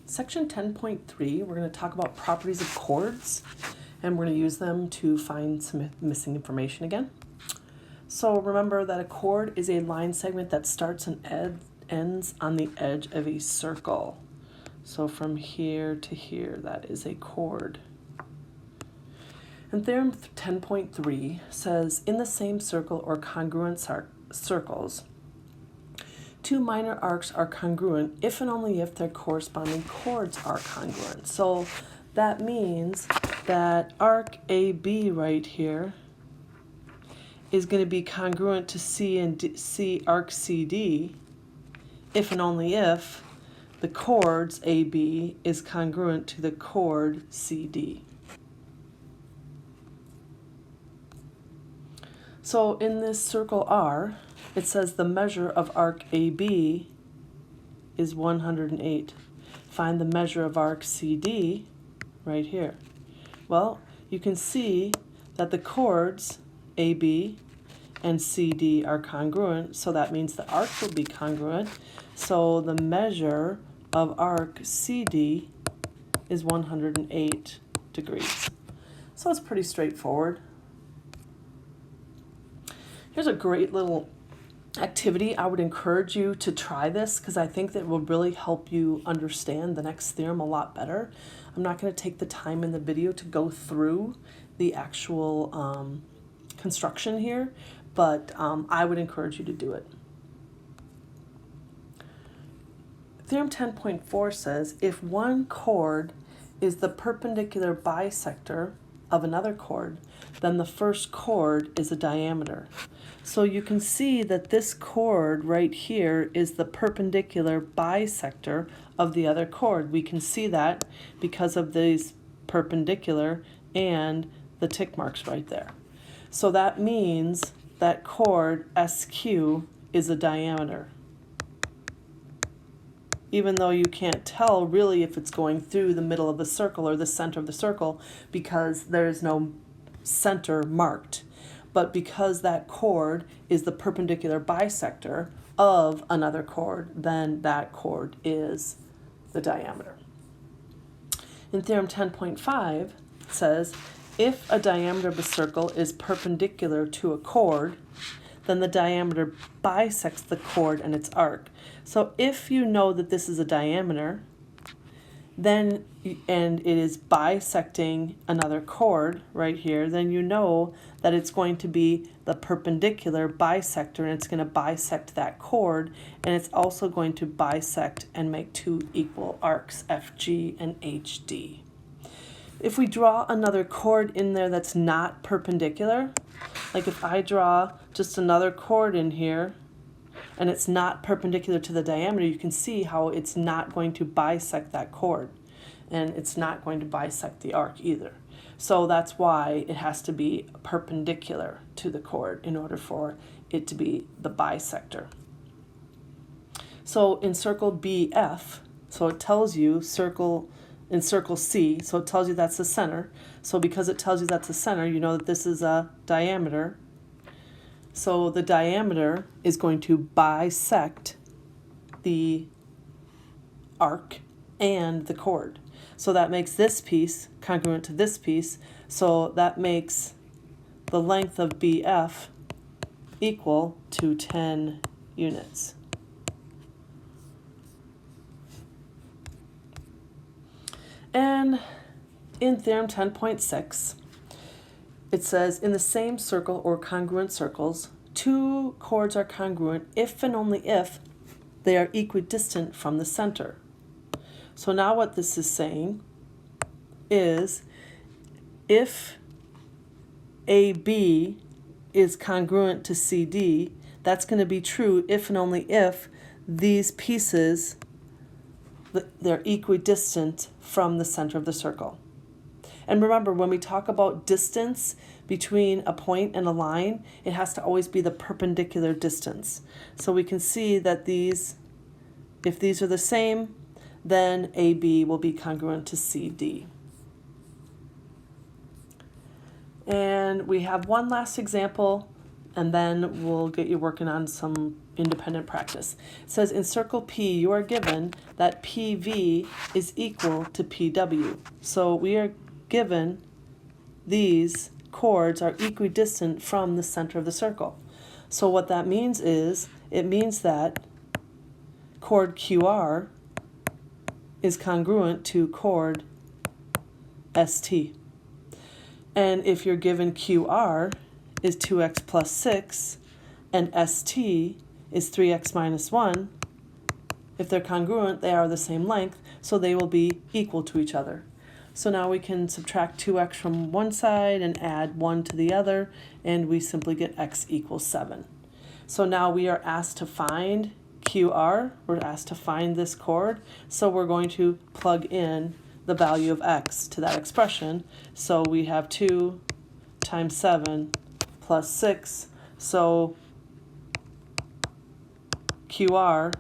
Section 10.3, we're going to talk about properties of chords, and we're going to use them to find some missing information again. So remember that a chord is a line segment that starts and ends on the edge of a circle. So from here to here, that is a chord. And theorem 10.3 says, in the same circle or congruent circles, two minor arcs are congruent if and only if their corresponding chords are congruent. So that means that arc AB right here is going to be congruent to C and C arc CD if and only if the chords AB is congruent to the chord CD. So in this circle R, it says the measure of arc AB is 108. Find the measure of arc CD right here. Well, you can see that the chords AB and CD are congruent, so that means the arc will be congruent. So the measure of arc CD is 108 degrees. So it's pretty straightforward. Here's a great little activity. I would encourage you to try this because I think that it will really help you understand the next theorem a lot better. I'm not going to take the time in the video to go through the actual construction here, but I would encourage you to do it. Theorem 10.4 says if one chord is the perpendicular bisector of another chord, then the first chord is a diameter. So you can see that this chord right here is the perpendicular bisector of the other chord. We can see that because of these perpendicular and the tick marks right there. So that means that chord SQ is a diameter, even though you can't tell really if it's going through the middle of the circle or the center of the circle because there is no center marked. But because that chord is the perpendicular bisector of another chord, then that chord is the diameter. In theorem 10.5, it says, if a diameter of a circle is perpendicular to a chord, then the diameter bisects the chord and its arc. So if you know that this is a diameter, then and it is bisecting another chord right here, then you know that it's going to be the perpendicular bisector, and it's going to bisect that chord, and it's also going to bisect and make two equal arcs, FG and HD. If we draw another chord in there that's not perpendicular, like if I draw just another chord in here and it's not perpendicular to the diameter, you can see how it's not going to bisect that chord, and it's not going to bisect the arc either. So that's why it has to be perpendicular to the chord in order for it to be the bisector. So in circle BF, so it tells you in circle C, so it tells you that's the center. So because it tells you that's the center, you know that this is a diameter. So the diameter is going to bisect the arc and the chord. So that makes this piece congruent to this piece. So that makes the length of BF equal to 10 units. And in theorem 10.6, it says, in the same circle or congruent circles, two chords are congruent if and only if they are equidistant from the center. So now what this is saying is if AB is congruent to CD, that's going to be true if and only if these pieces, they're equidistant from the center of the circle. And remember, when we talk about distance between a point and a line, it has to always be the perpendicular distance. So we can see that if these are the same, then AB will be congruent to CD. And we have one last example and then we'll get you working on some independent practice. It says in circle P, you are given that PV is equal to PW. So we are given these chords are equidistant from the center of the circle. So what that means is, it means that chord QR is congruent to chord ST. And if you're given QR is 2x plus 6 and ST is 3x minus 1, if they're congruent, they are the same length, so they will be equal to each other. So now we can subtract 2x from one side and add 1 to the other, and we simply get x equals 7. So now we are asked to find QR, we're asked to find this chord, so we're going to plug in the value of x to that expression. So we have 2 times 7 plus 6, so QR